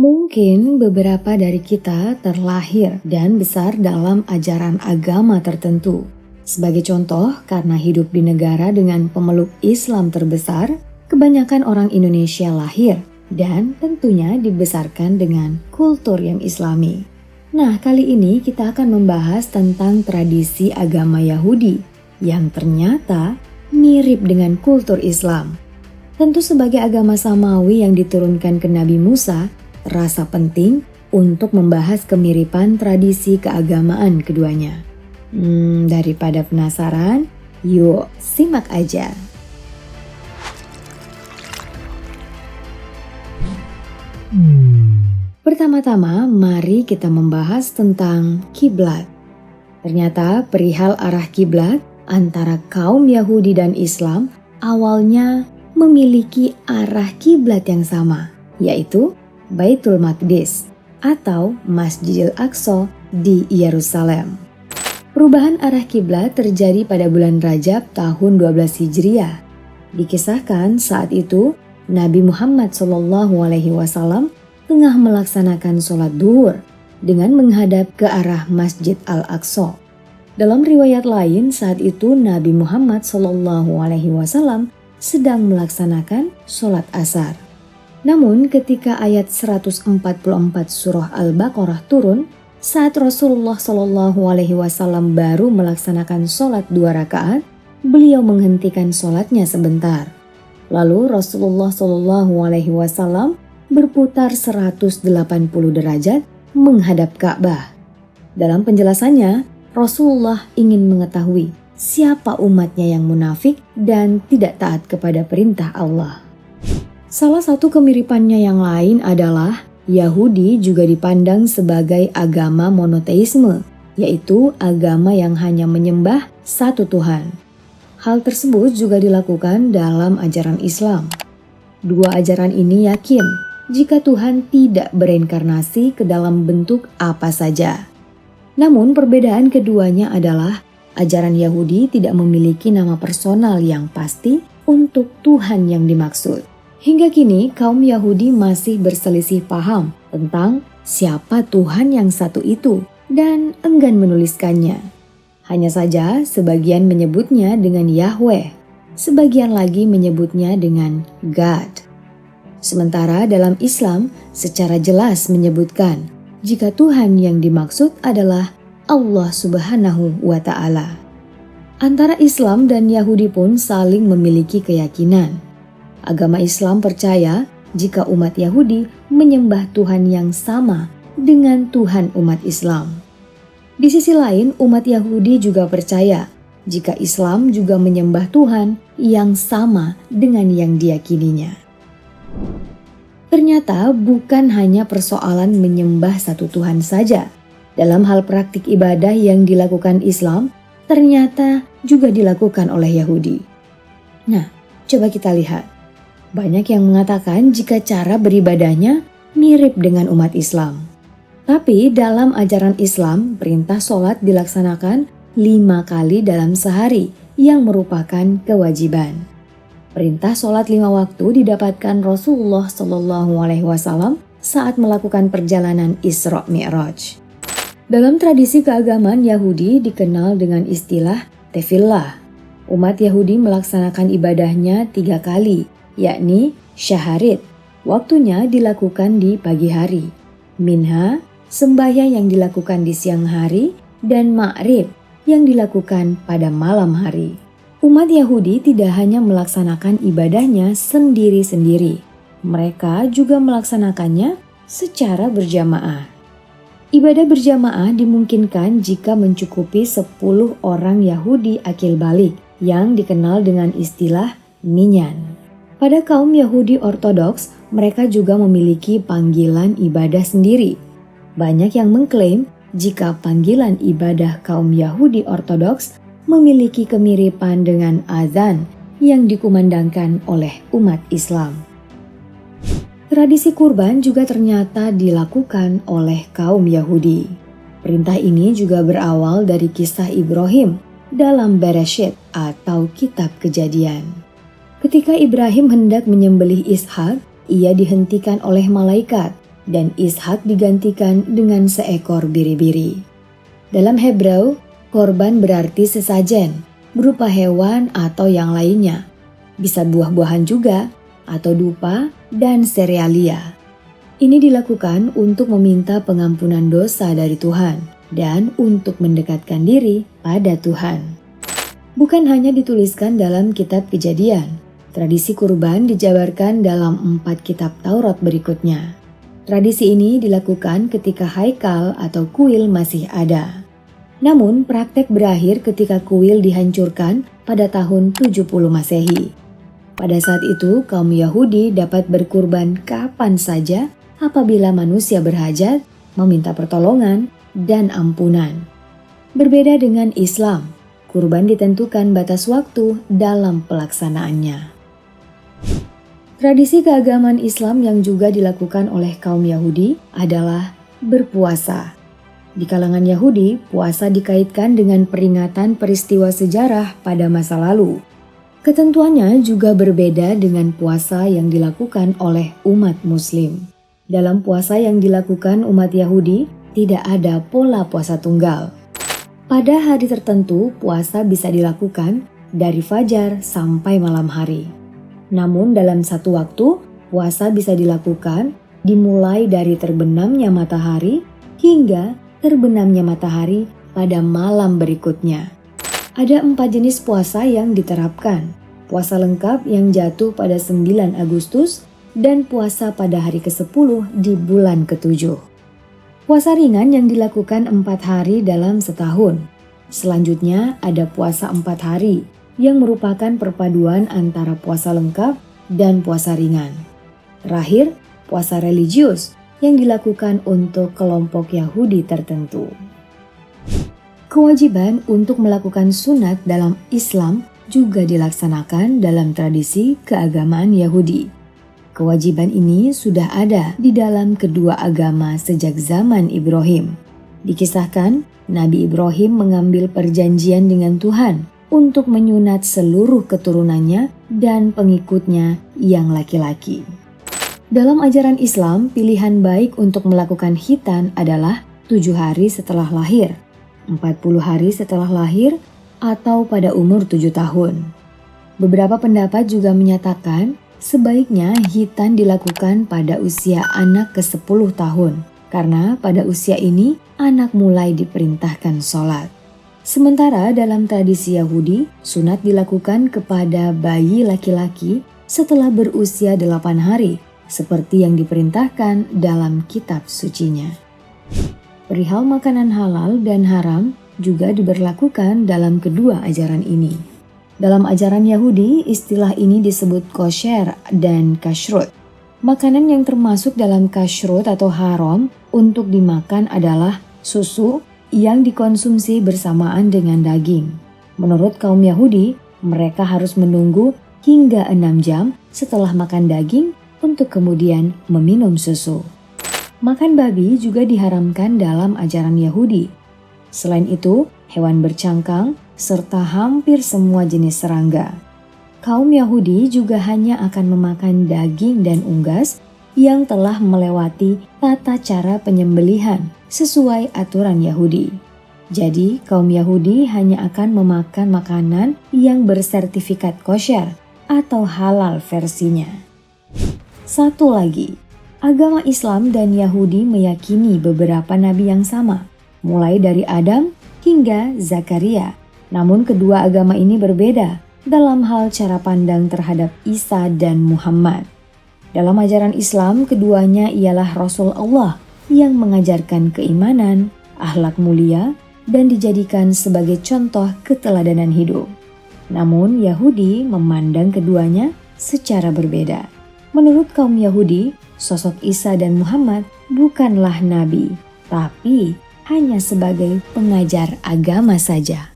Mungkin beberapa dari kita terlahir dan besar dalam ajaran agama tertentu. Sebagai contoh, karena hidup di negara dengan pemeluk Islam terbesar, kebanyakan orang Indonesia lahir dan tentunya dibesarkan dengan kultur yang Islami. Nah, kali ini kita akan membahas tentang tradisi agama Yahudi yang ternyata mirip dengan kultur Islam. Tentu sebagai agama Samawi yang diturunkan ke Nabi Musa, terasa penting untuk membahas kemiripan tradisi keagamaan keduanya. Daripada penasaran, yuk simak aja. Pertama-tama, mari kita membahas tentang kiblat. Ternyata perihal arah kiblat antara kaum Yahudi dan Islam awalnya memiliki arah kiblat yang sama, yaitu Baitul Maqdis atau Masjidil Aqsa di Yerusalem. Perubahan arah kiblat terjadi pada bulan Rajab tahun 12 Hijriah. Dikisahkan saat itu Nabi Muhammad SAW tengah melaksanakan sholat duhur dengan menghadap ke arah Masjid Al-Aqsa. Dalam riwayat lain, saat itu Nabi Muhammad SAW sedang melaksanakan sholat asar. Namun ketika ayat 144 surah Al-Baqarah turun, saat Rasulullah SAW baru melaksanakan sholat 2 rakaat, beliau menghentikan sholatnya sebentar. Lalu Rasulullah SAW berputar 180 derajat menghadap Ka'bah. Dalam penjelasannya, Rasulullah ingin mengetahui siapa umatnya yang munafik dan tidak taat kepada perintah Allah. Salah satu kemiripannya yang lain adalah Yahudi juga dipandang sebagai agama monoteisme, yaitu agama yang hanya menyembah satu Tuhan. Hal tersebut juga dilakukan dalam ajaran Islam. Dua ajaran ini yakin jika Tuhan tidak berinkarnasi ke dalam bentuk apa saja. Namun perbedaan keduanya adalah ajaran Yahudi tidak memiliki nama personal yang pasti untuk Tuhan yang dimaksud. Hingga kini kaum Yahudi masih berselisih paham tentang siapa Tuhan yang satu itu dan enggan menuliskannya. Hanya saja sebagian menyebutnya dengan Yahweh, sebagian lagi menyebutnya dengan God. Sementara dalam Islam secara jelas menyebutkan jika Tuhan yang dimaksud adalah Allah Subhanahu wa Ta'ala. Antara Islam dan Yahudi pun saling memiliki keyakinan. Agama Islam percaya jika umat Yahudi menyembah Tuhan yang sama dengan Tuhan umat Islam. Di sisi lain, umat Yahudi juga percaya jika Islam juga menyembah Tuhan yang sama dengan yang diyakininya. Ternyata bukan hanya persoalan menyembah satu Tuhan saja. Dalam hal praktik ibadah yang dilakukan Islam, ternyata juga dilakukan oleh Yahudi. Nah, coba kita lihat. Banyak yang mengatakan jika cara beribadahnya mirip dengan umat Islam. Tapi dalam ajaran Islam, perintah sholat dilaksanakan 5 kali dalam sehari yang merupakan kewajiban. Perintah sholat 5 waktu didapatkan Rasulullah SAW saat melakukan perjalanan Isra Mi'raj. Dalam tradisi keagamaan Yahudi dikenal dengan istilah tefillah. Umat Yahudi melaksanakan ibadahnya 3 kali, yakni syaharit, waktunya dilakukan di pagi hari, minha, sembahyang yang dilakukan di siang hari, dan ma'rib yang dilakukan pada malam hari. Umat Yahudi tidak hanya melaksanakan ibadahnya sendiri-sendiri, mereka juga melaksanakannya secara berjamaah. Ibadah berjamaah dimungkinkan jika mencukupi 10 orang Yahudi akil balik yang dikenal dengan istilah minyan. Pada kaum Yahudi Ortodoks, mereka juga memiliki panggilan ibadah sendiri. Banyak yang mengklaim jika panggilan ibadah kaum Yahudi Ortodoks memiliki kemiripan dengan azan yang dikumandangkan oleh umat Islam. Tradisi kurban juga ternyata dilakukan oleh kaum Yahudi. Perintah ini juga berawal dari kisah Ibrahim dalam Bereshit atau Kitab Kejadian. Ketika Ibrahim hendak menyembelih Ishak, ia dihentikan oleh malaikat dan Ishak digantikan dengan seekor biri-biri. Dalam Hebrau, korban berarti sesajen, berupa hewan atau yang lainnya. Bisa buah-buahan juga, atau dupa dan serealia. Ini dilakukan untuk meminta pengampunan dosa dari Tuhan dan untuk mendekatkan diri pada Tuhan. Bukan hanya dituliskan dalam kitab Kejadian, tradisi kurban dijabarkan dalam 4 kitab Taurat berikutnya. Tradisi ini dilakukan ketika haikal atau kuil masih ada. Namun praktek berakhir ketika kuil dihancurkan pada tahun 70 Masehi. Pada saat itu kaum Yahudi dapat berkurban kapan saja apabila manusia berhajat, meminta pertolongan, dan ampunan. Berbeda dengan Islam, kurban ditentukan batas waktu dalam pelaksanaannya. Tradisi keagamaan Islam yang juga dilakukan oleh kaum Yahudi adalah berpuasa. Di kalangan Yahudi, puasa dikaitkan dengan peringatan peristiwa sejarah pada masa lalu. Ketentuannya juga berbeda dengan puasa yang dilakukan oleh umat Muslim. Dalam puasa yang dilakukan umat Yahudi, tidak ada pola puasa tunggal. Pada hari tertentu, puasa bisa dilakukan dari fajar sampai malam hari. Namun dalam satu waktu, puasa bisa dilakukan dimulai dari terbenamnya matahari hingga terbenamnya matahari pada malam berikutnya. Ada 4 jenis puasa yang diterapkan. Puasa lengkap yang jatuh pada 9 Agustus dan puasa pada hari ke-10 di bulan ke-7. Puasa ringan yang dilakukan 4 hari dalam setahun. Selanjutnya ada puasa 4 hari yang merupakan perpaduan antara puasa lengkap dan puasa ringan. Terakhir, puasa religius yang dilakukan untuk kelompok Yahudi tertentu. Kewajiban untuk melakukan sunat dalam Islam juga dilaksanakan dalam tradisi keagamaan Yahudi. Kewajiban ini sudah ada di dalam kedua agama sejak zaman Ibrahim. Dikisahkan, Nabi Ibrahim mengambil perjanjian dengan Tuhan untuk menyunat seluruh keturunannya dan pengikutnya yang laki-laki. Dalam ajaran Islam, pilihan baik untuk melakukan khitan adalah 7 hari setelah lahir, 40 hari setelah lahir, atau pada umur 7 tahun. Beberapa pendapat juga menyatakan sebaiknya khitan dilakukan pada usia anak ke-10 tahun, karena pada usia ini anak mulai diperintahkan sholat. Sementara dalam tradisi Yahudi, sunat dilakukan kepada bayi laki-laki setelah berusia 8 hari, seperti yang diperintahkan dalam kitab sucinya. Perihal makanan halal dan haram juga diberlakukan dalam kedua ajaran ini. Dalam ajaran Yahudi, istilah ini disebut kosher dan kashrut. Makanan yang termasuk dalam kashrut atau haram untuk dimakan adalah susu yang dikonsumsi bersamaan dengan daging. Menurut kaum Yahudi, mereka harus menunggu hingga 6 jam setelah makan daging untuk kemudian meminum susu. Makan babi juga diharamkan dalam ajaran Yahudi. Selain itu, hewan bercangkang serta hampir semua jenis serangga. Kaum Yahudi juga hanya akan memakan daging dan unggas yang telah melewati tata cara penyembelihan sesuai aturan Yahudi. Jadi, kaum Yahudi hanya akan memakan makanan yang bersertifikat kosher atau halal versinya. Satu lagi, agama Islam dan Yahudi meyakini beberapa nabi yang sama, mulai dari Adam hingga Zakaria. Namun kedua agama ini berbeda dalam hal cara pandang terhadap Isa dan Muhammad. Dalam ajaran Islam, keduanya ialah Rasul Allah yang mengajarkan keimanan, akhlak mulia, dan dijadikan sebagai contoh keteladanan hidup. Namun Yahudi memandang keduanya secara berbeda. Menurut kaum Yahudi, sosok Isa dan Muhammad bukanlah nabi, tapi hanya sebagai pengajar agama saja.